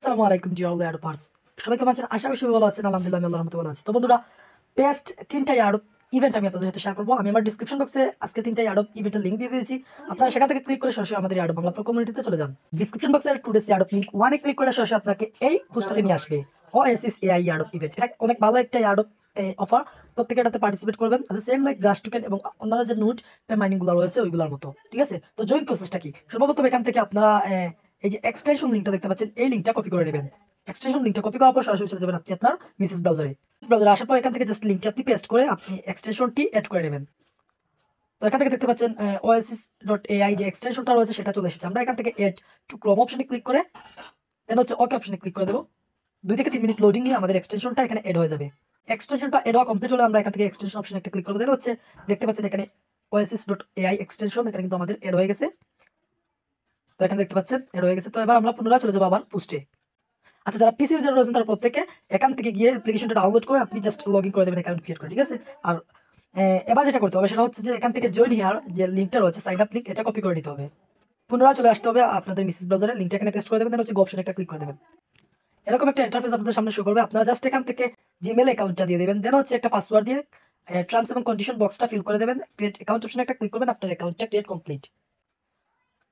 আসসালামু আলাইকুম deer adverse, সবাই কেমন আছেন? আশা করি সবাই ভালো আছেন। আলহামদুলিল্লাহ, আমি আল্লাহর রহমতে ভালো আছি। তো বন্ধুরা, বেস্ট তিনটা ইয়ার্ড ইভেন্ট আমি আপনাদের সাথে শেয়ার করবো। আমি আমার ডিসক্রিপশন বক্সে আজকে তিনটা ইয়ার্ড ইভেন্টের লিঙ্ক দিয়ে দিয়েছি। আপনারা সেখান থেকে ক্লিক করে সরাসরি আমাদের ইয়ার্ড বাংলা কমিউনিটিতে চলে যান। ডিসক্রিপশন বক্সের টুডেস ইয়ার্ড লিঙ্ক ওয়ানে ক্লিক করে সরাসরি আপনাকে এই পোস্টটাতে নিয়ে আসবে। ওএসএস এআই ইয়ার্ড ইভেন্ট, এটা অনেক ভালো একটা ইয়ার্ড অফার। প্রত্যেকে এটাতে পার্টিসিপেট করবেন। সেম লাইক গ্রাস টোকেন এবং অন্যান্য যে নোট মাইনিং গুলো রয়েছে ওইগুলোর মতো, ঠিক আছে? তো জয়েন প্রসেসটা কি? সর্বপ্রথম এখান থেকে আপনারা এই যে এক্সটেনশন লিঙ্কটা দেখতে পাচ্ছেন, এই লিঙ্কটা কপি করে নেবেন। এক্সটেনশন লিঙ্কটা কপি করার পর সরাসরি চলে যাবেন আপনি আপনার মিসেস ব্রাউজারে আসার পর এখান থেকে জাস্ট লিঙ্কটা আপনি পেস্ট করে আপনি এক্সটেনশনটি অ্যাড করে নেবেন। তো এখান থেকে দেখতে পাচ্ছেন oasis.ai যে এক্সটেনশনটা রয়েছে সেটা চলে এসেছে। আমরা এখান থেকে এড টু ক্রোম অপশনে ক্লিক করে দেন হচ্ছে ওকে অপশনে ক্লিক করে দেবো। 2 থেকে 3 মিনিট লোডিং নিয়ে আমাদের এক্সটেনশনটা এখানে এড হয়ে যাবে। এক্সটেনশনটা এড হওয়া কমপ্লিট হলে আমরা এখান থেকে এক্সটেনশন অপশনে একটা ক্লিক করবো। দেন হচ্ছে দেখতে পাচ্ছেন এখানে oasis.ai এক্সটেনশন এখানে কিন্তু আমাদের এড হয়ে গেছে। তো এখানে দেখতে পাচ্ছেন এড হয়ে গেছে। তো এবার আমরা পুনরায় চলে যাবো আবার পোস্টে। আচ্ছা, যারা পিসি ইউজার রয়েছেন তারা প্রত্যেকে এখান থেকে গিয়ে অ্যাপ্লিকেশনটা ডাউনলোড করে আপনি জাস্ট লগ ইন করে দেবেন, অ্যাকাউন্ট ক্রিয়েট করে, ঠিক আছে? আর এবার যেটা করতে হবে সেটা হচ্ছে যে এখান থেকে জয়েন হিয়ার যে লিঙ্কটা রয়েছে সাইন আপ লিঙ্ক, এটা কপি করে নিতে হবে। পুনরায় চলে আসতে হবে আপনাদের মিসেস ব্রাউজারে, লিঙ্কটা এখানে পেস্ট করে দেবেন। দেন হচ্ছে অপশন একটা ক্লিক করে দেবেন। এরকম একটা ইন্টারফেস আপনাদের সামনে শো করবে। আপনারা জাস্ট এখান থেকে জিমেল অ্যাকাউন্টটা দিয়ে দেবেন। দেন হচ্ছে একটা পাসওয়ার্ড দিয়ে ট্রান্স এবং কন্ডিশন বক্সটা ফিল করে দেবেন। ক্রিয়েট অ্যাকাউন্ট অপশনে একটা ক্লিক করবেন। আপনার অ্যাকাউন্টটা ক্রিয়েট কমপ্লিট।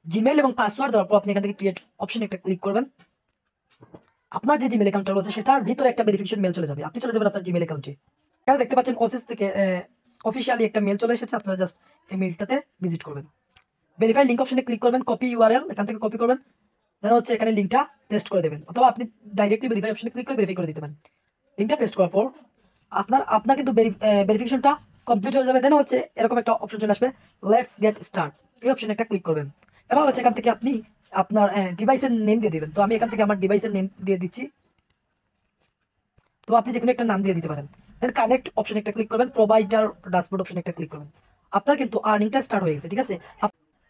জিমেল এবং পাসওয়ার্ড দেওয়ার পর আপনি এখান থেকে ক্রিয়েট অপশনে একটা ক্লিক করবেন। আপনার যে জিমেল অ্যাকাউন্টটা রয়েছে সেটার ভিতরে একটা ভেরিফিকেশন মেল চলে যাবে। আপনি চলে যাবেন আপনার জিমেল অ্যাকাউন্টে। এখানে দেখতে পাচ্ছেন ওসিস থেকে অফিসিয়ালি একটা মেল চলে এসেছে। আপনারা জাস্ট এই মেলটাতে ভিজিট করবেন। ভেরিফাই লিঙ্ক অপশনে ক্লিক করবেন, কপি ইউআরএল এখান থেকে কপি করবেন। দেন হচ্ছে এখানে লিঙ্কটা পেস্ট করে দেবেন, অথবা আপনি ডাইরেক্টলি ভেরিফাই অপশনে ক্লিক করে ভেরিফাই করে দিতে পারেন। লিঙ্কটা পেস্ট করার পর আপনার কিন্তু ভেরিফিকেশনটা কমপ্লিট হয়ে যাবে। দেন হচ্ছে এরকম একটা অপশন চলে আসবে, লেটস গেট স্টার্ট। এই অপশনে একটা ক্লিক করবেন। এবার হচ্ছে এখান থেকে আপনি আপনার ডিভাইসের নেম দিয়ে দিবেন। তো আমি এখান থেকে আমার ডিভাইসের নেম দিয়ে দিচ্ছি। তো আপনি যে কোনো একটা নাম দিয়ে দিতে পারেন। দেন কানেক্ট অপশন একটা ক্লিক করবেন, প্রোভাইডার ড্যাশবোর্ড অপশন একটা ক্লিক করবেন। আপনার কিন্তু আর্নিংটা স্টার্ট হয়ে গেছে, ঠিক আছে?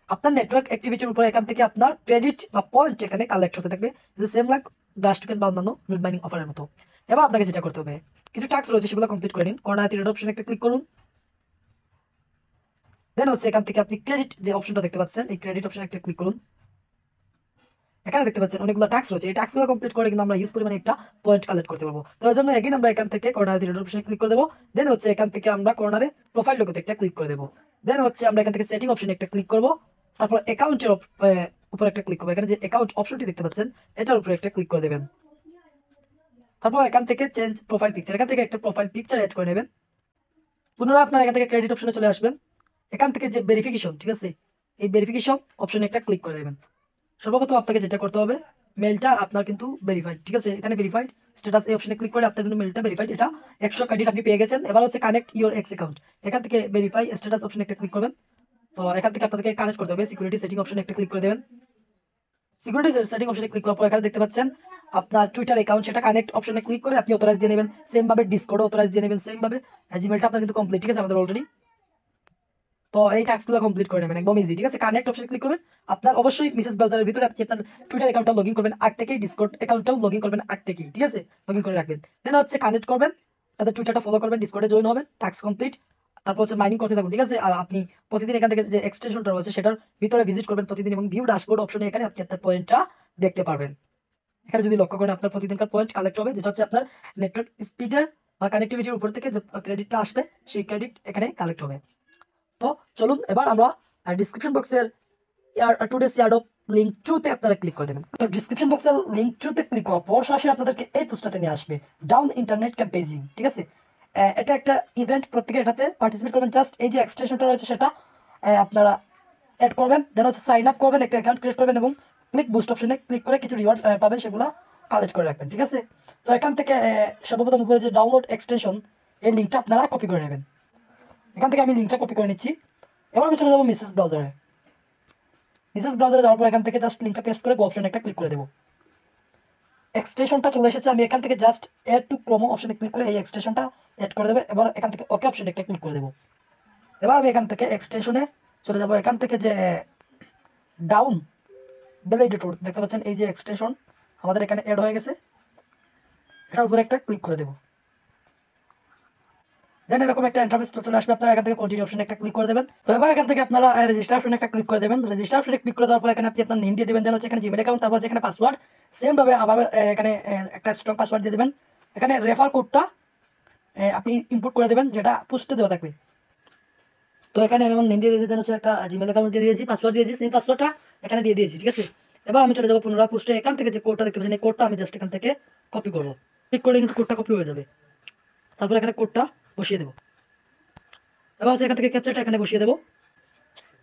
আপনার নেটওয়ার্ক অ্যাক্টিভিটির উপরে এখান থেকে আপনার ক্রেডিট বা পয়েন্ট এখানে কালেক্ট হতে থাকবে, সেম লাইক গ্রাস টোকেন বা অন্যান্য নোট মাইনিং অফারের মতো। এবার আপনাকে যেটা করতে হবে, কিছু টাস্ক রয়েছে সেগুলো কমপ্লিট করে নিন। কর্নার থ্রি ডট অপশন একটা ক্লিক করুন। দেন হচ্ছে এখান থেকে আপনি ক্রেডিট যে অপশনটা দেখতে পাচ্ছেন, এই ক্রেডিট অপশন একটা ক্লিক করুন। এখানে দেখতে পাচ্ছেন অনেকগুলো টাস্ক রয়েছে। এই টাস্কগুলো কমপ্লিট করে কিন্তু আমরা ইউজ পরিমাণে একটা পয়েন্ট কালেক্ট করতে পারবো। তো এর জন্য এগেইন আমরা এখান থেকে কর্নার থ্রি ডট অপশনে ক্লিক করে দেবো। দেন হচ্ছে এখান থেকে আমরা কর্নারে প্রোফাইল লোগোতে একটা ক্লিক করে দেবো। দেন হচ্ছে আমরা এখান থেকে সেটিং অপশনে একটা ক্লিক করবো। তারপর অ্যাকাউন্টের উপরে একটা ক্লিক করবো। এখানে যে অ্যাকাউন্ট অপশনটি দেখতে পাচ্ছেন এটার উপরে একটা ক্লিক করে দেবেন। তারপর এখান থেকে চেঞ্জ প্রোফাইল পিকচার, এখান থেকে একটা প্রোফাইল পিকচার এড করে নেবেন। পুনরায় আপনারা এখান থেকে ক্রেডিট অপশনে চলে আসবেন। এখান থেকে যে ভেরিফিকেশন, ঠিক আছে, এই ভেরিফিকেশন অপশনে একটা ক্লিক করে দেবেন। সর্বপ্রথম আপনাকে যেটা করতে হবে, মেলটা আপনার কিন্তু ভেরিফাইড, ঠিক আছে? এখানে ভেরিফাইড স্ট্যাটাস এই অপশনে ক্লিক করে আপনার কিন্তু মেলটা ভেরিফাইড, এটা 100 ক্রেডিট আপনি পেয়ে গেছেন। এবার হচ্ছে কানেক্ট ইওর এক্স অ্যাকাউন্ট, এখান থেকে ভেরিফাই স্ট্যাটাস অপশনে একটা ক্লিক করবেন। তো এখান থেকে আপনাদেরকে কানেক্ট করতে হবে। সিকিউরিটি সেটিং অপশনে একটা ক্লিক করে দেবেন। সিকিউরিটি সেটিং অপশনে ক্লিক করার পর এখানে দেখতে পাচ্ছেন আপনার টুইটার অ্যাকাউন্ট, সেটা কানেক্ট অপশনে ক্লিক করে আপনি অথরাইজ দিয়ে নেবেন। সেম ভাবে ডিসকর্ডও অথরাইজ দিয়ে নেবেন। সেম ভাবে জিমেলটা আপনার কিন্তু কমপ্লিট, ঠিক আছে আমাদের অলরেডি। তো এই টাস্কগুলো কমপ্লিট করে নেবেন, একদম ইজি, ঠিক আছে? কানেক্ট অপশনে ক্লিক করবেন। আপনার অবশ্যই মিসেস ব্রাউজারের ভিতরে আপনি আপনার টুইটার অ্যাকাউন্টটা লগইন করবেন আগ থেকেই, ডিসকর্ড অ্যাকাউন্টটাও লগইন করবেন আগ থেকেই, ঠিক আছে? লগইন করে রাখবেন। দেন হচ্ছে কানেক্ট করবেন, তাদের টুইটারটা ফলো করবেন, ডিসকর্ডে জয়েন হবেন, টাস্ক কমপ্লিট। তারপর হচ্ছে মাইনিং করতে থাকুন, ঠিক আছে? আর আপনি প্রতিদিন এখান থেকে যে এক্সটেনশনটা রয়েছে সেটার ভিতরে ভিজিট করবেন প্রতিদিন, এবং ভিউ ড্যাশবোর্ড অপশনে এখানে আপনি আপনার পয়েন্টটা দেখতে পারবেন। এখানে যদি লক্ষ্য করেন আপনার প্রতিদিনকার পয়েন্ট কালেক্ট হবে, যেটা হচ্ছে আপনার নেটওয়ার্ক স্পিডের বা কানেক্টিভিটির উপর থেকে যে ক্রেডিটটা আসবে সেই ক্রেডিট এখানে কালেক্ট হবে। তো চলুন এবার আমরা ডিসক্রিপশন বক্সের টুডেস ইয়ারডপ লিঙ্ক 2 তে আপনারা ক্লিক করে দেবেন। তো ডিসক্রিপশন বক্সের লিঙ্ক 2 তে ক্লিক করার পর সরাসরি আপনাদেরকে এই পোস্টটাতে নিয়ে আসবে, ডাউন ইন্টারনেট ক্যাম্পেইনিং, ঠিক আছে? এটা একটা ইভেন্ট, প্রত্যেকে এটাতে পার্টিসিপেট করবেন। জাস্ট এই যে এক্সটেনশনটা রয়েছে সেটা আপনারা অ্যাড করবেন। দেন হচ্ছে সাইন আপ করবেন, একটা অ্যাকাউন্ট ক্রিয়েট করবেন এবং ক্লিক বুস্ট অপশনে ক্লিক করে কিছু রিওয়ার্ড পাবেন, সেগুলো কালেক্ট করে রাখবেন, ঠিক আছে? তো এখান থেকে সর্বপ্রথম উপরে যে ডাউনলোড এক্সটেনশন, এই লিঙ্কটা আপনারা কপি করে নেবেন। এখান থেকে আমি লিঙ্কটা কপি করে নিচ্ছি। এবার আমি চলে যাবো মিসেস ব্রাউজারে। মিসেস ব্রাউজারে যাওয়ার পর এখান থেকে জাস্ট লিঙ্কটা পেস্ট করে গো অপশনে একটা ক্লিক করে দেবো। এক্সটেনশনটা চলে এসেছে। আমি এখান থেকে জাস্ট অ্যাড টু ক্রোমো অপশনে ক্লিক করে এই এক্সটেনশনটা অ্যাড করে দেবো। এবার এখান থেকে ওকে অপশনে একটা ক্লিক করে দেবো। এবার আমি এখান থেকে এক্সটেনশনে চলে যাবো। এখান থেকে যে ডাউন বেল এডিটর দেখতে পাচ্ছেন, এই যে এক্সটেনশন আমাদের এখানে অ্যাড হয়ে গেছে, এটার উপরে একটা ক্লিক করে দেবো। দেন এরকম একটা ইন্টারফেস চলে আসবে, আপনারা এখান থেকে কন্টিনিউ অপশনে একটা ক্লিক করে দেবেন। তো এবার এখান থেকে আপনারা রেজিস্টার অপশনে একটা ক্লিক করে দেবেন। রেজিস্টার অপশনে ক্লিক করে দেওয়ার পর এখানে আপনি আপনার নেম দিয়ে দেবেন, দেন হচ্ছে এখানে জিমেল অ্যাকাউন্ট, তারপর হচ্ছে এখানে পাসওয়ার্ড, সেম ভাবে আবার এখানে একটা স্ট্রং পাসওয়ার্ড দিয়ে দেবেন। এখানে রেফার কোডটা আপনি ইনপুট করে দেবেন, যেটা পোস্টে দেওয়া থাকবে। তো এখানে আমি আমার নেম দিয়ে দিয়েছি, হচ্ছে একটা জিমেল অ্যাকাউন্ট দিয়ে দিয়েছি, পাসওয়ার্ড দিয়েছি, সেই পাসওয়ার্ডটা এখানে দিয়ে দিয়েছি, ঠিক আছে। এবার আমি চলে যাবো পুনরায় পোস্টে। এখান থেকে যে কোডটা দেখতে পাচ্ছেন, এই কোডটা আমি জাস্ট এখান থেকে কপি করবো, ক্লিক করলে কিন্তু কোডটা কপি হয়ে যাবে। তারপর এখানে কোডটা বসিয়ে দেবো। এবার হচ্ছে এখান থেকে ক্যাপচারটা এখানে বসিয়ে দেবো,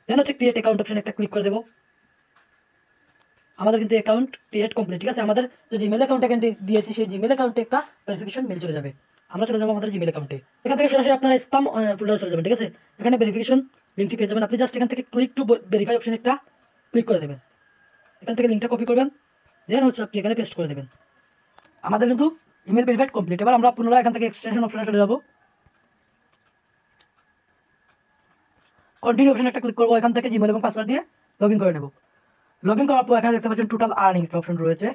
দেন হচ্ছে ক্রিয়েট অ্যাকাউন্ট অপশনে একটা ক্লিক করে দেবো। আমাদের কিন্তু অ্যাকাউন্ট ক্রিয়েট কমপ্লিট, ঠিক আছে। আমাদের যে জিমেল অ্যাকাউন্ট এখানে দিয়েছি, সেই জিমেল অ্যাকাউন্টে একটা ভেরিফিকেশন মেল চলে যাবে। আমরা চলে যাবো আমাদের জিমেল অ্যাকাউন্টে। এখান থেকে সরাসরি আপনারা স্প্যাম ফোল্ডারে চলে যাবেন, ঠিক আছে। এখানে ভেরিফিকেশন লিঙ্কটি পেয়ে যাবেন। আপনি জাস্ট এখান থেকে ক্লিক টু ভেরিফাই অপশনে একটা ক্লিক করে দেবেন। এখান থেকে লিঙ্কটা কপি করবেন, দেন হচ্ছে আপনি এখানে পেস্ট করে দেবেন। আমাদের কিন্তু ইমেল ভেরিফাইড কমপ্লিট। এবার আমরা পুনরায় এখান থেকে এক্সটেনশন অপশনে চলে যাবো, কন্টিনিউ অপশনে একটা ক্লিক করবো। এখান থেকে জিমেল এবং পাসওয়ার্ড দিয়ে লগ ইন করে নেব। লগ ইন করার পর এখানে দেখতে পাচ্ছেন টোটাল আর্নিং একটা অপশন রয়েছে।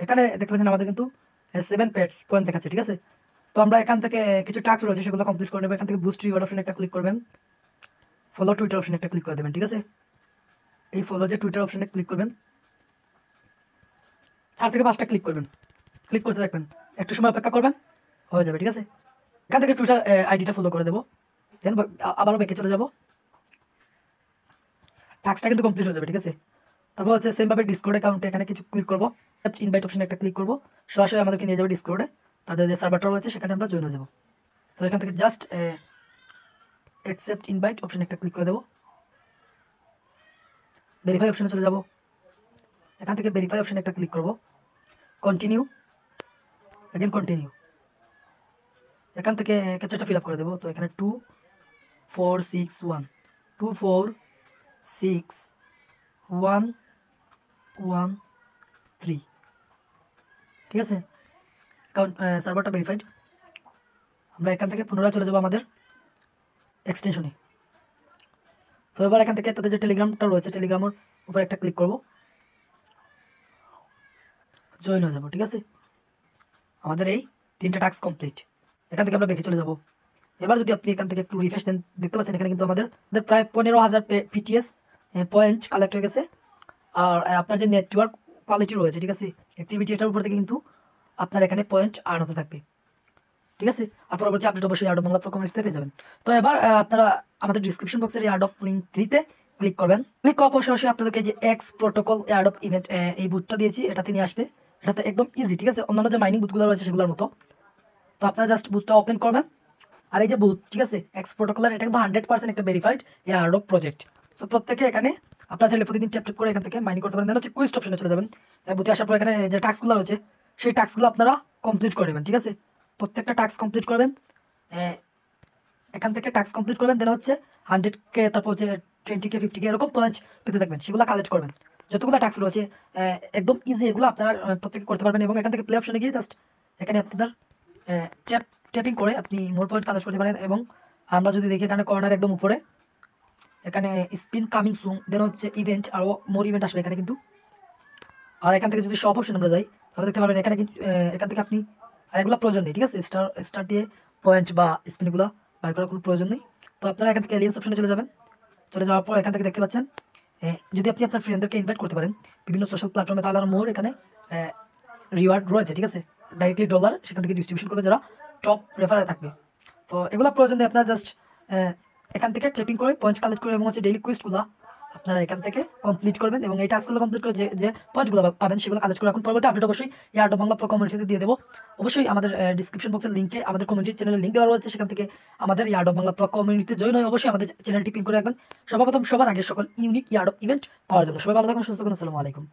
এখানে দেখতে পাচ্ছেন আমাদের কিন্তু 7 পয়েন্ট দেখাচ্ছে, ঠিক আছে। তো আমরা এখান থেকে কিছু টাস্ক রয়েছে, সেগুলো কমপ্লিট করে নেব। এখান থেকে বুস্ট রিওয়ার্ড অপশনে একটা ক্লিক করবেন, ফলো টুইটার অপশনে একটা ক্লিক করে দেবেন, ঠিক আছে। এই ফলো যে টুইটার অপশনে ক্লিক করবেন, 4 থেকে 5টা ক্লিক করবেন, ক্লিক করতে থাকবেন, একটু সময় অপেক্ষা করবেন, হয়ে যাবে, ঠিক আছে। এখান থেকে টুইটার আইডিটা ফলো করে দেবো, দেন আবারও ব্যাকে চলে যাবো। টাস্কটা কিন্তু কমপ্লিট হয়ে যাবে, ঠিক আছে। তারপর হচ্ছে সেমভাবে ডিসকর্ড অ্যাকাউন্টে এখানে কিছু ক্লিক করবো, ইনভাইট অপশনে একটা ক্লিক করবো, সরাসরি আমাদেরকে নিয়ে যাবে ডিসকর্ডে, তাদের যে সার্ভারটা রয়েছে সেখানে আমরা জয়েন হয়ে যাবো। তো এখান থেকে জাস্ট অ্যাকসেপ্ট ইনভাইট অপশনে একটা ক্লিক করে দেবো, ভেরিফাই অপশনে চলে যাবো। এখান থেকে ভেরিফাই অপশনে একটা ক্লিক করবো, কন্টিনিউ, এগেন কন্টিনিউ। এখান থেকে ক্যাপচারটা ফিল আপ করে দেবো। তো এখানে 2461 2461113, ঠিক আছে। অ্যাকাউন্ট সার্ভারটা ভেরিফাইড। আমরা এখান থেকে পুনরায় চলে যাবো আমাদের এক্সটেনশনে। তো এবার এখান থেকে তাদের যে টেলিগ্রামটা রয়েছে, টেলিগ্রামের উপর একটা ক্লিক করবো, জয়েন হয়ে যাবো, ঠিক আছে। আমাদের এই 3টা টাস্ক কমপ্লিট। এখান থেকে আমরা বেঁকে চলে যাবো। এবার যদি আপনি এখান থেকে একটু রিফ্রেশ দেন, দেখতে পাচ্ছেন এখানে কিন্তু আমাদের প্রায় 15,000 পিটিএস পয়েন্ট কালেক্ট হয়ে গেছে। আর আপনার যে নেটওয়ার্ক কোয়ালিটি রয়েছে, ঠিক আছে, অ্যাক্টিভিটি, এটার উপর থেকে কিন্তু আপনার এখানে পয়েন্ট আর্ন হতে থাকবে, ঠিক আছে। আর পরবর্তী আপডেট অবশ্যই ইয়ারডপ বাংলা প্রো কমিউনিটিতে পেয়ে যাবেন। তো এবার আপনারা আমাদের ডিসক্রিপশন বক্সের ইয়ারডপ লিঙ্ক 3-তে ক্লিক করবেন। ক্লিক করার পর সরাসরি আপনাদেরকে যে এক্স প্রোটোকল ইয়ারডপ ইভেন্ট এই বুথটা দিয়েছি, এটাতে নিয়ে আসবে। এটাতে একদম ইজি, ঠিক আছে, অন্যান্য যে মাইনিং বুথগুলো রয়েছে সেগুলোর মতো। তো আপনারা জাস্ট বুথটা ওপেন করবেন, আর এই যে বুথ, ঠিক আছে, এক্স প্রোটোকলের, এটা কিন্তু 100% একটা ভেরিফাইড ইয়ারডপ প্রজেক্ট। সো প্রত্যেকে এখানে আপনারা চাইলে প্রতিদিন ট্যাপ ট্যাপ করে এখান থেকে মাইনিং করতে পারেন। দেন হচ্ছে কুইস্ট অপশনে চলে যাবেন। বুথে আসার পর এখানে যে টাস্কগুলো রয়েছে, সেই টাস্কগুলো আপনারা কমপ্লিট করে নেবেন, ঠিক আছে। প্রত্যেকটা টাস্ক কমপ্লিট করবেন, এখান থেকে টাস্ক কমপ্লিট করবেন, দেন হচ্ছে 100K, তারপর হচ্ছে 20K 50K এরকম পয়েন্ট পেতে থাকবেন, সেগুলো কালেক্ট করবেন। যতগুলো টাস্ক রয়েছে একদম ইজি, এগুলো আপনারা প্রত্যেকে করতে পারবেন। এবং এখান থেকে প্লে অপশনে গিয়ে জাস্ট এখানে আপনার ট্যাপিং করে আপনি মোর পয়েন্ট কালেক্ট করতে পারেন। এবং আমরা যদি দেখি এখানে কর্নার একদম উপরে এখানে স্পিন কামিং সুন, দেন হচ্ছে ইভেন্ট, আরও মোর ইভেন্ট আসবে এখানে কিন্তু। আর এখান থেকে যদি সব অপশন আমরা যাই, তাহলে দেখতে পারবেন এখানে কিন্তু এখান থেকে আপনি এগুলো প্রয়োজন নেই, ঠিক আছে। স্টার দিয়ে পয়েন্ট বা স্পিনগুলো বাই করার কোনো প্রয়োজন নেই। তো আপনারা এখান থেকে এলিয়েন্স অপশনে চলে যাবেন। চলে যাওয়ার পর এখান থেকে দেখতে পাচ্ছেন যদি আপনি আপনার ফ্রেন্ডদেরকে ইনভাইট করতে পারেন বিভিন্ন সোশ্যাল প্ল্যাটফর্মে, তাহলে আর মোর এখানে রিওয়ার্ড রয়েছে, ঠিক আছে, ডাইরেক্টলি ডলার সেখান থেকে ডিস্ট্রিবিউশন করবে যারা টপ রেফারে থাকবে। তো এগুলো প্রয়োজন নেই, আপনারা জাস্ট এখান থেকে ট্রেপিং করে পয়েন্ট কালেক্ট করে এবং হচ্ছে ডেইলি কুইস্টগুলো আপনারা এখান থেকে কমপ্লিট করবেন। এবং এই টাস্কগুলো কমপ্লিট করে যে পয়েন্টগুলো পাবেন সেগুলো কালেক্ট করে এখন পরবর্তী আপডেট অবশ্যই ইয়ারডপ বাংলা প্রো কমিউনিটিতে দিয়ে দেবো। অবশ্যই আমাদের ডিসক্রিপশন বক্সের লিঙ্কে আমাদের কমিউনিটি চ্যানেলের লিঙ্ক দেওয়া রয়েছে, সেখান থেকে আমাদের ইয়ারডপ বাংলা প্রো কমিউনিটিতে জয়েন হয়ে অবশ্যই আমাদের চ্যানেলটি পিন করে রাখবেন সর্বপ্রথম সবার আগে সকল ইউনিক ইয়ারডপ ইভেন্ট পাওয়ার জন্য। সবাই ভালো থাকুন, সুস্থ থাকুন, আসসালামু আলাইকুম।